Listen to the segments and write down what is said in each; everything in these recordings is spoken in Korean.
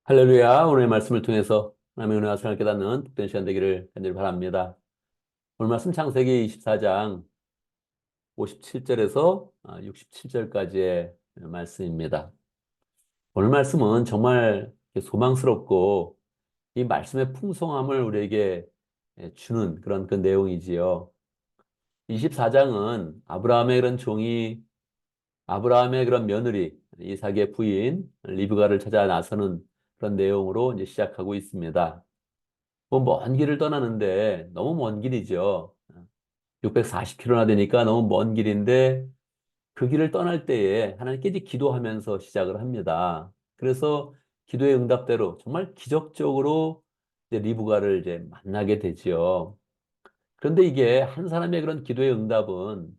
할렐루야, 오늘의 말씀을 통해서 하나님의 은혜와 사랑을 깨닫는 복된 시간 되기를 간절히 바랍니다. 오늘 말씀 창세기 24장 57절에서 67절까지의 말씀입니다. 오늘 말씀은 정말 소망스럽고 이 말씀의 풍성함을 우리에게 주는 그런 그 내용이지요. 24장은 아브라함의 그런 종이 아브라함의 그런 며느리 이삭의 부인 리브가를 찾아 나서는 그런 내용으로 이제 시작하고 있습니다. 뭐 먼 길을 떠나는데 너무 먼 길이죠. 640km나 되니까 너무 먼 길인데 그 길을 떠날 때에 하나님께 이제 기도하면서 시작을 합니다. 그래서 기도의 응답대로 정말 기적적으로 이제 리브가를 이제 만나게 되지요. 그런데 이게 한 사람의 그런 기도의 응답은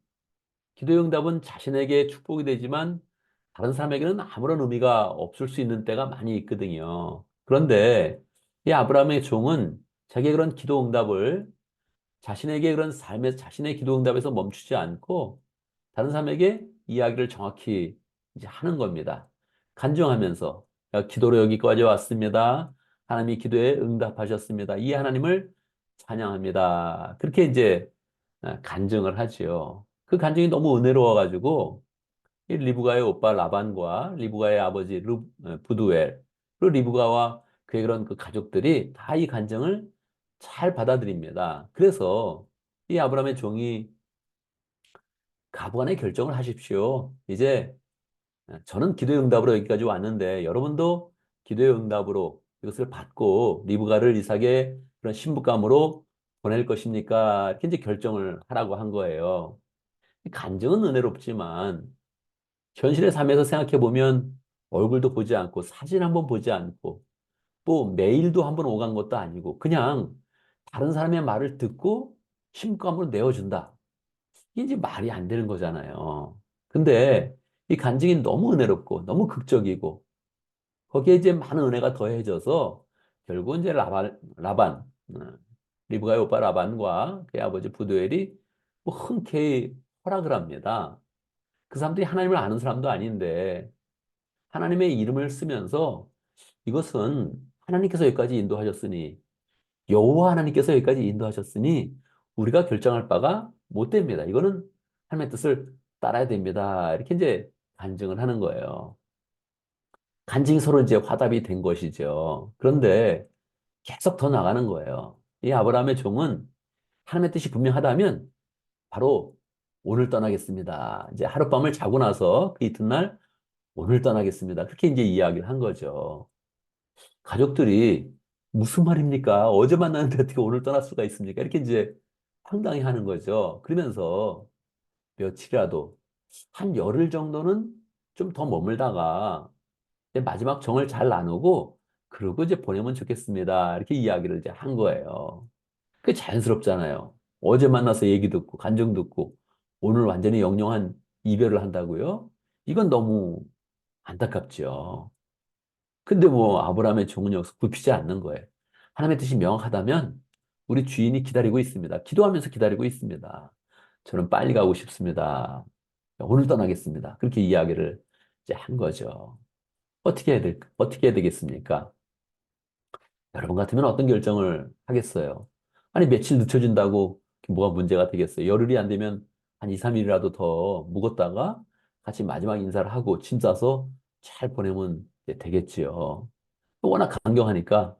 자신에게 축복이 되지만 다른 사람에게는 아무런 의미가 없을 수 있는 때가 많이 있거든요. 그런데 이 아브라함의 종은 자기의 그런 기도 응답을 자신에게 그런 삶에서 자신의 기도 응답에서 멈추지 않고 다른 사람에게 이야기를 정확히 이제 하는 겁니다. 간증하면서 기도로 여기까지 왔습니다. 하나님이 기도에 응답하셨습니다. 이 하나님을 찬양합니다. 그렇게 이제 간증을 하지요. 그 간증이 너무 은혜로워가지고 이 리브가의 오빠 라반과 리브가의 아버지 부두엘 그리고 리브가와 그의 그런 그 가족들이 다 이 간증을 잘 받아들입니다. 그래서 이 아브라함의 종이 가부간의 결정을 하십시오. 이제 저는 기도의 응답으로 여기까지 왔는데 여러분도 기도의 응답으로 이것을 받고 리브가를 이삭의 그런 신부감으로 보낼 것입니까? 이렇게 이제 결정을 하라고 한 거예요. 이 간증은 은혜롭지만 현실의 삶에서 생각해 보면 얼굴도 보지 않고 사진 한번 보지 않고 또 메일도 한번 오간 것도 아니고 그냥 다른 사람의 말을 듣고 신부감으로 내어준다. 이게 이제 말이 안 되는 거잖아요. 근데 이 간증이 너무 은혜롭고 너무 극적이고 거기에 이제 많은 은혜가 더해져서 결국 이제 어, 리브가의 오빠 라반과 그의 아버지 부두엘이 뭐 흔쾌히 허락을 합니다. 그 사람들이 하나님을 아는 사람도 아닌데 하나님의 이름을 쓰면서 이것은 하나님께서 여기까지 인도하셨으니 여호와 하나님께서 여기까지 인도하셨으니 우리가 결정할 바가 못 됩니다. 이거는 하나님의 뜻을 따라야 됩니다. 이렇게 이제 간증을 하는 거예요. 간증이 서로 이제 화답이 된 것이죠. 그런데 계속 더 나가는 거예요. 이 아브라함의 종은 하나님의 뜻이 분명하다면 바로 오늘 떠나겠습니다. 이제 하룻밤을 자고 나서 그 이튿날 오늘 떠나겠습니다. 그렇게 이제 이야기를 한 거죠. 가족들이 무슨 말입니까? 어제 만났는데 어떻게 오늘 떠날 수가 있습니까? 이렇게 이제 황당해 하는 거죠. 그러면서 며칠이라도 한 열흘 정도는 좀 더 머물다가 이제 마지막 정을 잘 나누고 그러고 이제 보내면 좋겠습니다. 이렇게 이야기를 이제 한 거예요. 그게 자연스럽잖아요. 어제 만나서 얘기 듣고 간증 듣고 오늘 완전히 영영한 이별을 한다고요? 이건 너무 안타깝죠. 근데 뭐 아브라함의 종은 여기서 굽히지 않는 거예요. 하나님의 뜻이 명확하다면 우리 주인이 기다리고 있습니다. 기도하면서 기다리고 있습니다. 저는 빨리 가고 싶습니다. 오늘 떠나겠습니다. 그렇게 이야기를 이제 한 거죠. 어떻게 해야 되겠습니까? 여러분 같으면 어떤 결정을 하겠어요? 아니, 며칠 늦춰진다고 뭐가 문제가 되겠어요? 열흘이 안 되면 한 2, 3일이라도 더 묵었다가 같이 마지막 인사를 하고 짐 싸서 잘 보내면 이제 되겠지요. 워낙 강경하니까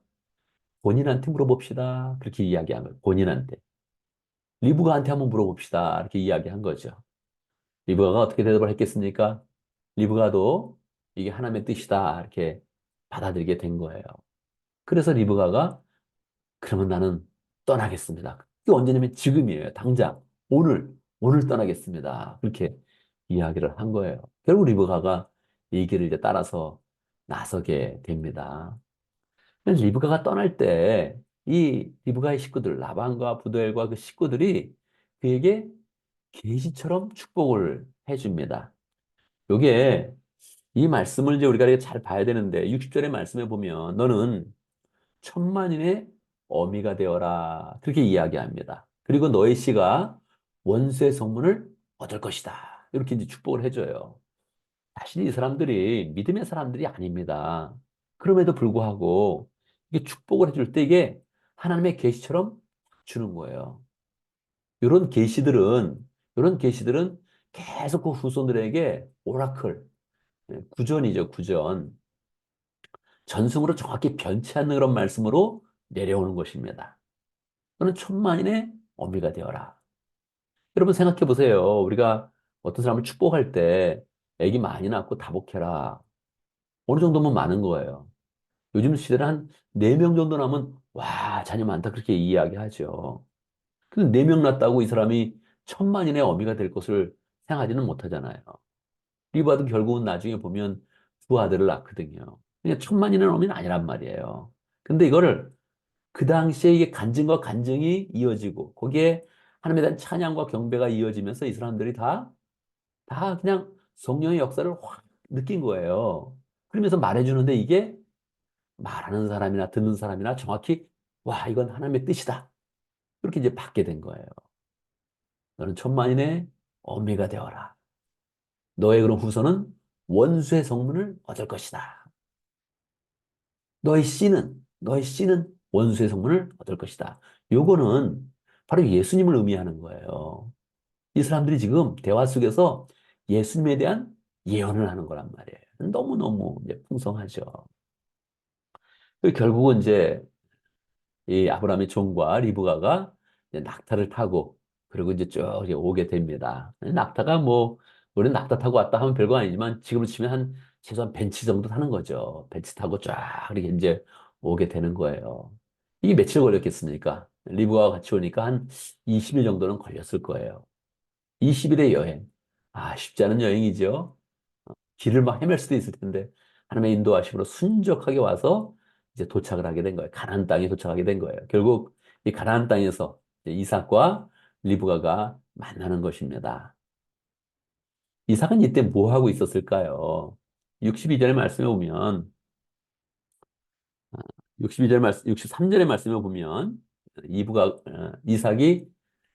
본인한테 물어봅시다. 그렇게 이야기한 거예요. 본인한테. 리브가한테 한번 물어봅시다. 이렇게 이야기한 거죠. 리브가가 어떻게 대답을 했겠습니까? 리브가도 이게 하나님의 뜻이다. 이렇게 받아들이게 된 거예요. 그래서 리브가가 그러면 나는 떠나겠습니다. 그게 언제냐면 지금이에요. 당장. 오늘 떠나겠습니다. 그렇게 이야기를 한 거예요. 결국 리브가가 이 길을 이제 따라서 나서게 됩니다. 리브가가 떠날 때 이 리브가의 식구들, 라반과 부두엘과 그 식구들이 그에게 계시처럼 축복을 해줍니다. 요게 이 말씀을 이제 우리가 잘 봐야 되는데 60절의 말씀에 보면 너는 천만인의 어미가 되어라. 그렇게 이야기합니다. 그리고 너의 씨가 원수의 성문을 얻을 것이다. 이렇게 이제 축복을 해줘요. 사실 이 사람들이 믿음의 사람들이 아닙니다. 그럼에도 불구하고 이게 축복을 해줄 때 이게 하나님의 계시처럼 주는 거예요. 이런 계시들은 이런 계시들은 계속 그 후손들에게 오라클, 구전이죠, 구전. 전승으로 정확히 변치 않는 그런 말씀으로 내려오는 것입니다. 너는 천만인의 어미가 되어라. 여러분 생각해 보세요. 우리가 어떤 사람을 축복할 때 애기 많이 낳고 다복해라. 어느 정도면 많은 거예요. 요즘 시대는 한 4명 정도 나면 와, 자녀 많다 그렇게 이야기하죠. 근데 4명 낳았다고 이 사람이 천만인의 어미가 될 것을 생각하지는 못하잖아요. 리브아도 결국은 나중에 보면 두 아들을 낳거든요. 그냥 천만인의 어미는 아니란 말이에요. 근데 이거를 그 당시에 이게 간증과 간증이 이어지고 거기에 하나님에 대한 찬양과 경배가 이어지면서 이 사람들이 다 그냥 성령의 역사를 확 느낀 거예요. 그러면서 말해주는데 이게 말하는 사람이나 듣는 사람이나 정확히 와, 이건 하나님의 뜻이다. 그렇게 이제 받게 된 거예요. 너는 천만인의 어미가 되어라. 너의 그런 후손은 원수의 성문을 얻을 것이다. 너의 씨는 원수의 성문을 얻을 것이다. 요거는 바로 예수님을 의미하는 거예요. 이 사람들이 지금 대화 속에서 예수님에 대한 예언을 하는 거란 말이에요. 너무너무 이제 풍성하죠. 결국은 이제 이 아브라함의 종과 리브가가 이제 낙타를 타고 그리고 이제 쭉 이제 오게 됩니다. 낙타가 뭐 우리는 낙타 타고 왔다 하면 별거 아니지만 지금으로 치면 한 최소한 벤츠 정도 타는 거죠. 벤츠 타고 쫙 이렇게 이제 오게 되는 거예요. 이게 며칠 걸렸겠습니까? 리브가와 같이 오니까 한 20일 정도는 걸렸을 거예요. 20일의 여행. 아, 쉽지 않은 여행이죠. 길을 막 헤맬 수도 있을 텐데 하나님의 인도하심으로 순적하게 와서 이제 도착을 하게 된 거예요. 가나안 땅에 도착하게 된 거예요. 결국 이 가나안 땅에서 이제 이삭과 리브가가 만나는 것입니다. 이삭은 이때 뭐 하고 있었을까요? 62절 말씀에 보면 62절 말씀 63절의 말씀에 보면 이삭이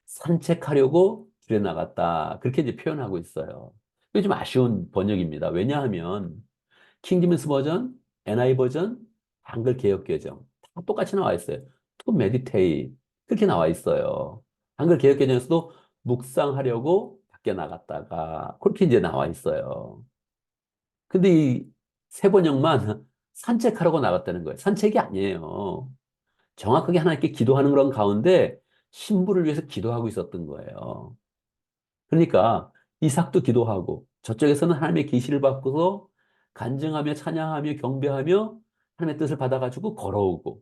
산책하려고 들에 나갔다. 그렇게 이제 표현하고 있어요. 이게 좀 아쉬운 번역입니다. 왜냐하면 킹제임스 버전, NI 버전, 한글 개역 개정 다 똑같이 나와 있어요. To meditate 그렇게 나와 있어요. 한글 개역 개정에서도 묵상하려고 밖에 나갔다가 그렇게 이제 나와 있어요. 근데 이 세 번역만 산책하려고 나갔다는 거예요. 산책이 아니에요. 정확하게 하나님께 기도하는 그런 가운데 신부를 위해서 기도하고 있었던 거예요. 그러니까 이삭도 기도하고 저쪽에서는 하나님의 계시를 받고서 간증하며 찬양하며 경배하며 하나님의 뜻을 받아가지고 걸어오고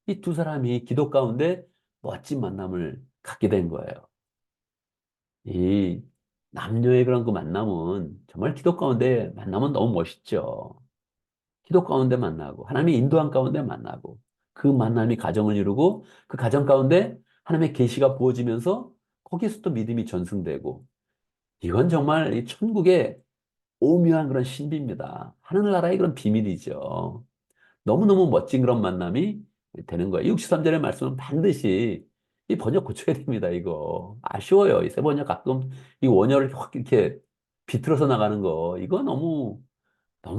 이 두 사람이 기도 가운데 멋진 만남을 갖게 된 거예요. 이 남녀의 그런 그 만남은 정말 기도 가운데 만나면 너무 멋있죠. 기도 가운데 만나고 하나님의 인도한 가운데 만나고 그 만남이 가정을 이루고 그 가정 가운데 하나님의 계시가 부어지면서 거기서 또 믿음이 전승되고 이건 정말 이 천국의 오묘한 그런 신비입니다. 하늘나라의 그런 비밀이죠. 너무너무 멋진 그런 만남이 되는 거예요. 63절의 말씀은 반드시 이 번역 고쳐야 됩니다, 이거. 아쉬워요. 이 세 번역 가끔 이 원어를 확 이렇게 비틀어서 나가는 거. 이거 너무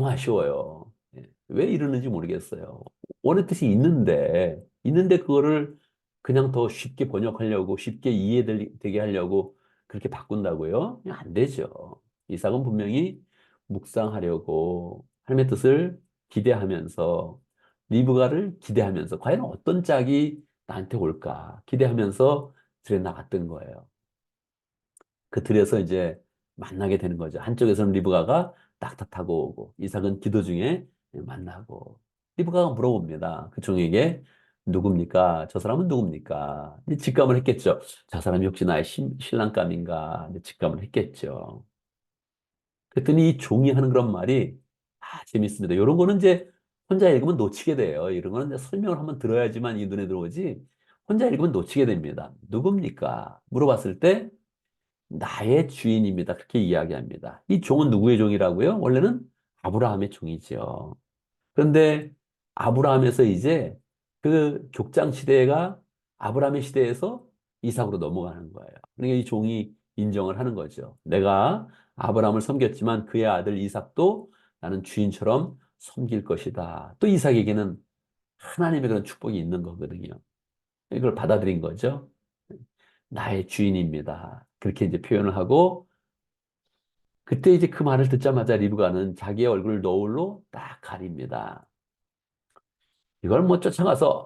아쉬워요. 예. 왜 이러는지 모르겠어요. 원의 뜻이 있는데 그거를 그냥 더 쉽게 번역하려고, 쉽게 이해되게 하려고 그렇게 바꾼다고요? 그냥 안 되죠. 이삭은 분명히 묵상하려고 하나님의 뜻을 기대하면서, 리브가를 기대하면서, 과연 어떤 짝이 나한테 올까? 기대하면서 들에 나갔던 거예요. 그 들에서 이제 만나게 되는 거죠. 한쪽에서는 리브가가 낙타 타고 오고, 이삭은 기도 중에 만나고, 리브가가 물어봅니다. 그 종에게 누굽니까? 저 사람은 누굽니까? 이제 직감을 했겠죠. 저 사람이 혹시 나의 신랑감인가? 이제 직감을 했겠죠. 그랬더니 이 종이 하는 그런 말이 재밌습니다. 이런 거는 이제 혼자 읽으면 놓치게 돼요. 이런 거는 이제 설명을 한번 들어야지만 이 눈에 들어오지. 혼자 읽으면 놓치게 됩니다. 누굽니까? 물어봤을 때 나의 주인입니다. 그렇게 이야기합니다. 이 종은 누구의 종이라고요? 원래는 아브라함의 종이죠. 그런데 아브라함에서 이제 그 족장 시대가 아브라함의 시대에서 이삭으로 넘어가는 거예요. 그러니까 이 종이 인정을 하는 거죠. 내가 아브라함을 섬겼지만 그의 아들 이삭도 나는 주인처럼 섬길 것이다. 또 이삭에게는 하나님의 그런 축복이 있는 거거든요. 이걸 받아들인 거죠. 나의 주인입니다. 그렇게 이제 표현을 하고, 그때 이제 그 말을 듣자마자 리브가는 자기의 얼굴을 노을로 딱 가립니다. 이걸 뭐 쫓아가서,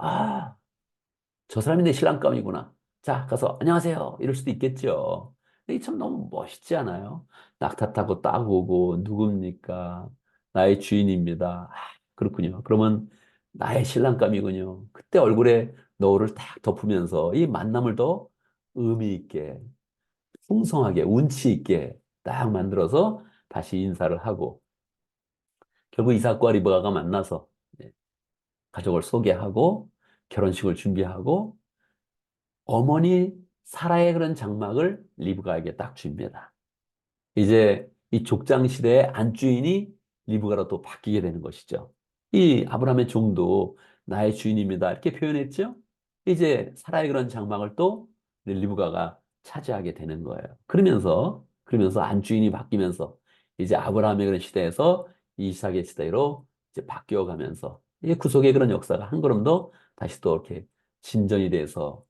저 사람이 내 신랑감이구나. 자, 가서 안녕하세요. 이럴 수도 있겠죠. 근데 이게 참 너무 멋있지 않아요? 낙타 타고 딱 오고, 누굽니까? 나의 주인입니다. 그렇군요. 그러면 나의 신랑감이군요. 그때 얼굴에 노을을 딱 덮으면서 이 만남을 더 의미 있게, 풍성하게, 운치 있게 딱 만들어서 다시 인사를 하고, 결국 이삭과 리브가가 만나서 네, 가족을 소개하고, 결혼식을 준비하고, 어머니 사라의 그런 장막을 리브가에게 딱 줍니다. 이제 이 족장 시대의 안주인이 리브가로 또 바뀌게 되는 것이죠. 이 아브라함의 종도 나의 주인입니다. 이렇게 표현했죠. 이제 사라의 그런 장막을 또 리브가가 차지하게 되는 거예요. 그러면서 안주인이 바뀌면서 이제 아브라함의 그런 시대에서 이삭의 시대로 이제 바뀌어 가면서 이 구속의 그런 역사가 한 걸음 더 다시 또 이렇게 진전이 돼서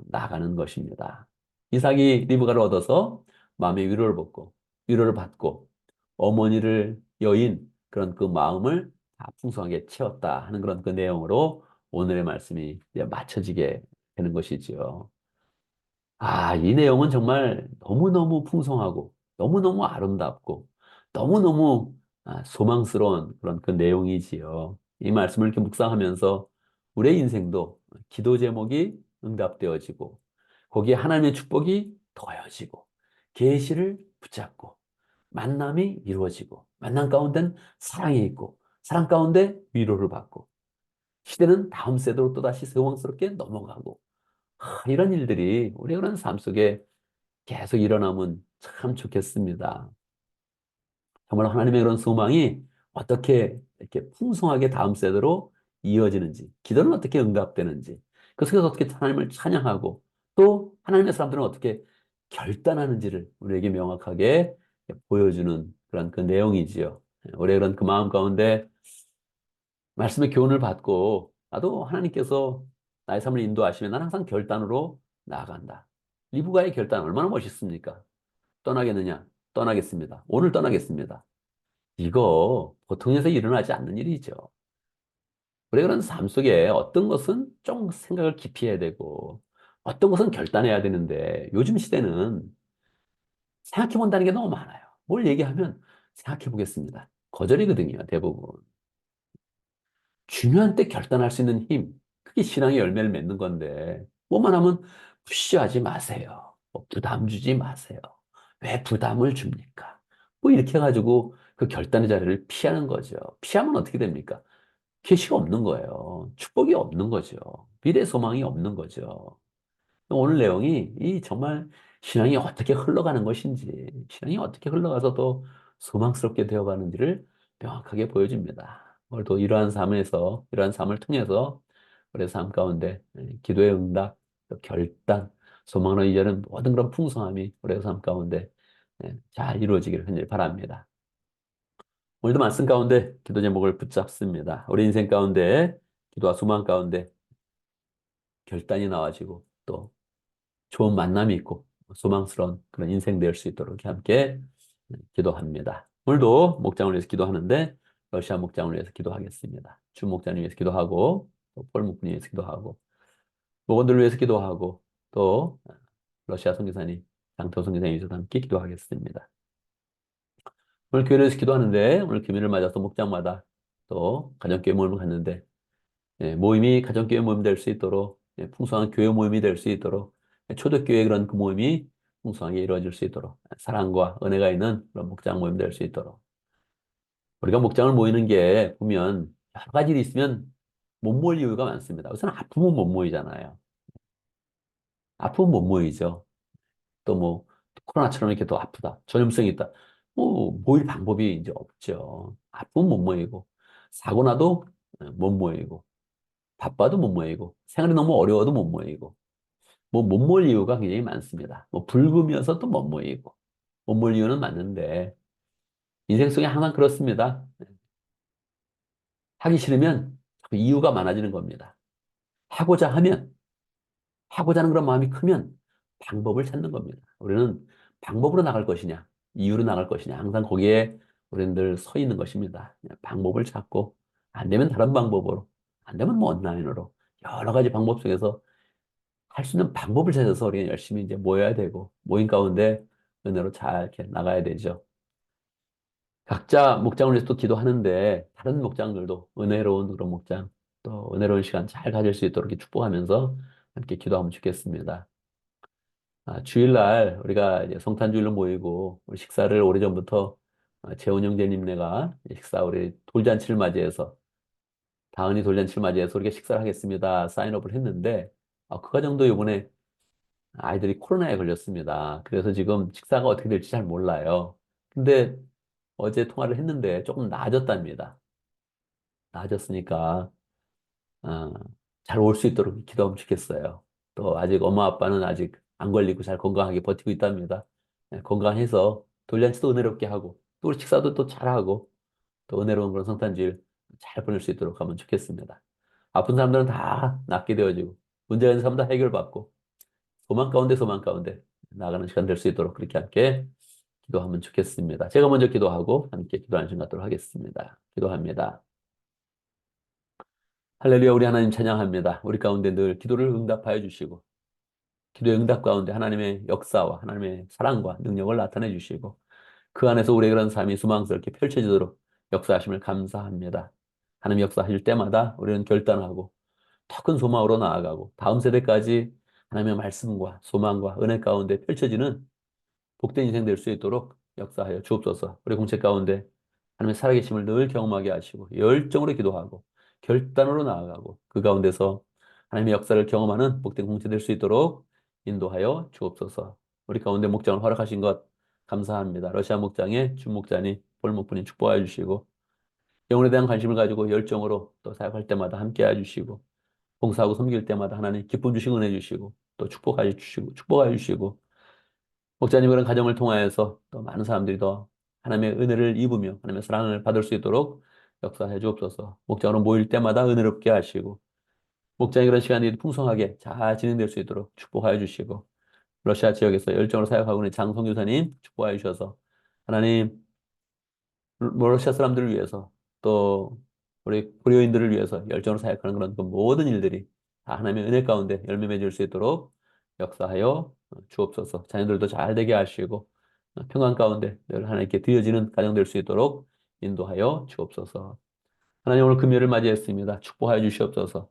나아가는 것입니다. 이삭이 리브가를 얻어서 마음의 위로를 받고 어머니를 여인 그런 그 마음을 다 풍성하게 채웠다 하는 그런 그 내용으로 오늘의 말씀이 이제 맞춰지게 되는 것이지요. 이 내용은 정말 너무너무 풍성하고 너무너무 아름답고 너무너무 소망스러운 그런 그 내용이지요. 이 말씀을 이렇게 묵상하면서 우리의 인생도 기도 제목이 응답되어지고 거기에 하나님의 축복이 더해지고 계시를 붙잡고 만남이 이루어지고 만남 가운데는 사랑이 있고 사랑 가운데 위로를 받고 시대는 다음 세대로 또다시 소망스럽게 넘어가고 이런 일들이 우리의 그런 삶 속에 계속 일어나면 참 좋겠습니다. 정말 하나님의 그런 소망이 어떻게 이렇게 풍성하게 다음 세대로 이어지는지, 기도는 어떻게 응답되는지, 그 속에서 어떻게 하나님을 찬양하고 또 하나님의 사람들은 어떻게 결단하는지를 우리에게 명확하게 보여주는 그런 그 내용이지요. 우리의 그런 그 마음 가운데 말씀의 교훈을 받고 나도 하나님께서 나의 삶을 인도하시면 나는 항상 결단으로 나아간다. 리브가의 결단 얼마나 멋있습니까? 떠나겠느냐? 떠나겠습니다. 오늘 떠나겠습니다. 이거 보통에서 일어나지 않는 일이죠. 우리 그런 삶 속에 어떤 것은 좀 생각을 깊이 해야 되고 어떤 것은 결단해야 되는데 요즘 시대는 생각해 본다는 게 너무 많아요. 뭘 얘기하면 생각해 보겠습니다. 거절이거든요, 대부분. 중요한 때 결단할 수 있는 힘, 그게 신앙의 열매를 맺는 건데, 뭐만 하면 푸시하지 마세요. 부담 주지 마세요. 왜 부담을 줍니까? 뭐 이렇게 해가지고 그 결단의 자리를 피하는 거죠. 피하면 어떻게 됩니까? 계시가 없는 거예요. 축복이 없는 거죠. 미래 소망이 없는 거죠. 오늘 내용이 이 정말 신앙이 어떻게 흘러가는 것인지, 신앙이 어떻게 흘러가서 더 소망스럽게 되어가는지를 명확하게 보여줍니다. 오늘도 이러한 삶을 통해서 우리의 삶 가운데 기도의 응답, 또 결단, 소망으로 이제는 모든 그런 풍성함이 우리의 삶 가운데 잘 이루어지기를 흔히 바랍니다. 오늘도 말씀 가운데 기도 제목을 붙잡습니다. 우리 인생 가운데 기도와 소망 가운데 결단이 나와지고 또 좋은 만남이 있고 소망스러운 그런 인생 될 수 있도록 함께 기도합니다. 오늘도 목장을 위해서 기도하는데 러시아 목장을 위해서 기도하겠습니다. 주 목장을 위해서 기도하고 또 폴 목장을 위해서 기도하고 목원들을 위해서 기도하고 또 러시아 선교사님 장터 선교사님 위해서 함께 기도하겠습니다. 오늘 교회를 위해서 기도하는데 오늘 금요일을 맞아서 목장마다 또 가정교회 모임을 갖는데 모임이 가정교회 모임 될 수 있도록 풍성한 교회 모임이 될 수 있도록 초대교회 그런 그 모임이 풍성하게 이루어질 수 있도록 사랑과 은혜가 있는 그런 목장 모임 될 수 있도록 우리가 목장을 모이는 게 보면 여러 가지 일이 있으면 못 모일 이유가 많습니다. 우선 아프면 못 모이잖아요. 아프면 못 모이죠. 또 뭐 코로나처럼 이렇게 또 아프다. 전염성이 있다. 뭐 모일 방법이 이제 없죠. 아프면 못 모이고 사고 나도 못 모이고 바빠도 못 모이고 생활이 너무 어려워도 못 모이고 뭐 못 모일 이유가 굉장히 많습니다. 뭐 불금이어서 또 못 모이고 못 모일 이유는 많은데 인생 속에 항상 그렇습니다. 하기 싫으면 자꾸 이유가 많아지는 겁니다. 하고자 하면, 하고자 하는 그런 마음이 크면 방법을 찾는 겁니다. 우리는 방법으로 나갈 것이냐, 이유로 나갈 것이냐, 항상 거기에 우리는 늘 서 있는 것입니다. 그냥 방법을 찾고, 안 되면 다른 방법으로, 안 되면 뭐 온라인으로, 여러 가지 방법 속에서 할 수 있는 방법을 찾아서 우리가 열심히 이제 모여야 되고, 모임 가운데 은혜로 잘 이렇게 나가야 되죠. 각자 목장을 위해서 또 기도하는데, 다른 목장들도 은혜로운 그런 목장, 또 은혜로운 시간 잘 가질 수 있도록 이렇게 축복하면서 함께 기도하면 좋겠습니다. 주일날 우리가 이제 성탄주일로 모이고, 우리 식사를 오래전부터 재훈 형제님네가 식사 우리 돌잔치를 맞이해서, 다은이 돌잔치를 맞이해서 우리가 식사를 하겠습니다. 사인업을 했는데, 그 과정도 이번에 아이들이 코로나에 걸렸습니다. 그래서 지금 식사가 어떻게 될지 잘 몰라요. 근데 어제 통화를 했는데 조금 나아졌답니다. 나아졌으니까 어, 잘 올 수 있도록 기도하면 좋겠어요. 또 아직 엄마 아빠는 아직 안 걸리고 잘 건강하게 버티고 있답니다. 건강해서 돌잔치도 은혜롭게 하고 또 우리 식사도 또 잘하고 또 은혜로운 그런 성탄절 잘 보낼 수 있도록 하면 좋겠습니다. 아픈 사람들은 다 낫게 되어지고 문제가 있는 사람도 해결받고 소망 가운데 소망 가운데 나가는 시간 될 수 있도록 그렇게 함께 기도하면 좋겠습니다. 제가 먼저 기도하고 함께 기도하는 시간 갖도록 하겠습니다. 기도합니다. 할렐루야, 우리 하나님 찬양합니다. 우리 가운데 늘 기도를 응답하여 주시고 기도의 응답 가운데 하나님의 역사와 하나님의 사랑과 능력을 나타내 주시고 그 안에서 우리의 그런 삶이 소망스럽게 펼쳐지도록 역사하심을 감사합니다. 하나님 역사하실 때마다 우리는 결단하고 더 큰 소망으로 나아가고 다음 세대까지 하나님의 말씀과 소망과 은혜 가운데 펼쳐지는 복된 인생 될 수 있도록 역사하여 주옵소서. 우리 공체 가운데 하나님의 살아계심을 늘 경험하게 하시고 열정으로 기도하고 결단으로 나아가고 그 가운데서 하나님의 역사를 경험하는 복된 공체 될 수 있도록 인도하여 주옵소서. 우리 가운데 목장을 허락하신 것 감사합니다. 러시아 목장의 주 목자님, 볼 목분님 축복하여 주시고 영혼에 대한 관심을 가지고 열정으로 또 사역할 때마다 함께해 주시고 봉사하고 섬길 때마다 하나님 기쁨 주시고 은혜 주시고 또 축복하여 주시고 목자님 그런 가정을 통하여서 또 많은 사람들이 더 하나님의 은혜를 입으며 하나님의 사랑을 받을 수 있도록 역사해 주옵소서. 목장으로 모일 때마다 은혜롭게 하시고 목장의 그런 시간이 풍성하게 잘 진행될 수 있도록 축복하여 주시고 러시아 지역에서 열정으로 사역하고 있는 장성교사님 축복하여 주셔서 하나님 러시아 사람들을 위해서 또 우리 고려인들을 위해서 열정으로 사역하는 그런 그 모든 일들이 다 하나님의 은혜 가운데 열매 맺을 수 있도록 역사하여 주옵소서. 자녀들도 잘 되게 하시고 평안 가운데 늘 하나님께 드려지는 가정 될 수 있도록 인도하여 주옵소서. 하나님 오늘 금요일을 맞이했습니다. 축복하여 주시옵소서.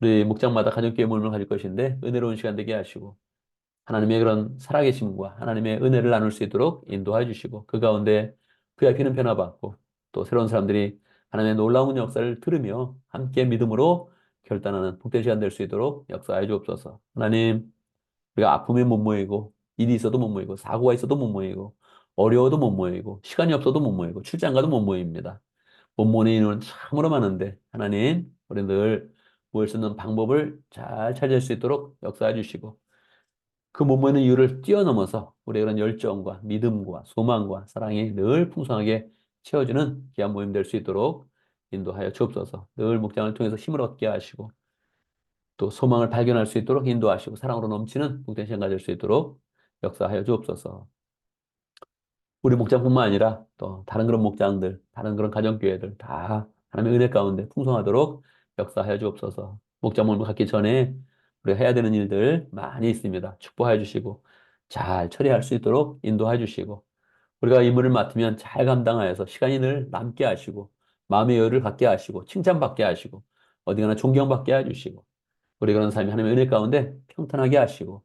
우리 목장마다 가정교회 모임을 가질 것인데 은혜로운 시간 되게 하시고 하나님의 그런 살아계심과 하나님의 은혜를 나눌 수 있도록 인도해 주시고 그 가운데 VIP는 변화받고 또 새로운 사람들이 하나님의 놀라운 역사를 들으며 함께 믿음으로 결단하는 복된 시간 될 수 있도록 역사해 주옵소서. 하나님 우리가 아픔에 못 모이고 일이 있어도 못 모이고 사고가 있어도 못 모이고 어려워도 못 모이고 시간이 없어도 못 모이고 출장 가도 못 모입니다. 못 모이는 이유는 참으로 많은데 하나님 우리 늘 모일 수 있는 방법을 잘 찾을 수 있도록 역사해 주시고 그 못 모이는 이유를 뛰어넘어서 우리의 그런 열정과 믿음과 소망과 사랑이 늘 풍성하게 채워주는 귀한 모임 될 수 있도록 인도하여 주옵소서. 늘 목장을 통해서 힘을 얻게 하시고 또 소망을 발견할 수 있도록 인도하시고 사랑으로 넘치는 복된 시간 가질 수 있도록 역사하여 주옵소서. 우리 목장뿐만 아니라 또 다른 그런 목장들, 다른 그런 가정교회들 다 하나님의 은혜 가운데 풍성하도록 역사하여 주옵소서. 목장 모임을 갖기 전에 우리가 해야 되는 일들 많이 있습니다. 축복해 주시고 잘 처리할 수 있도록 인도해 주시고 우리가 임무를 맡으면 잘 감당하여서 시간이 늘 남게 하시고 마음의 여유를 갖게 하시고 칭찬받게 하시고 어디 가나 존경받게 해주시고 우리 그런 삶이 하나님의 은혜 가운데 평탄하게 하시고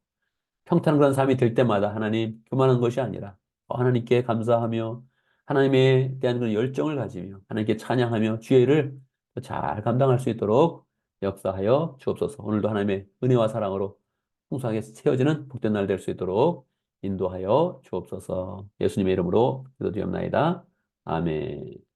평탄한 그런 삶이 될 때마다 하나님 교만한 것이 아니라 하나님께 감사하며 하나님에 대한 그런 열정을 가지며 하나님께 찬양하며 주의 일을 잘 감당할 수 있도록 역사하여 주옵소서. 오늘도 하나님의 은혜와 사랑으로 풍성하게 채워지는 복된 날 될 수 있도록 인도하여 주옵소서. 예수님의 이름으로 기도드리옵나이다. 아멘.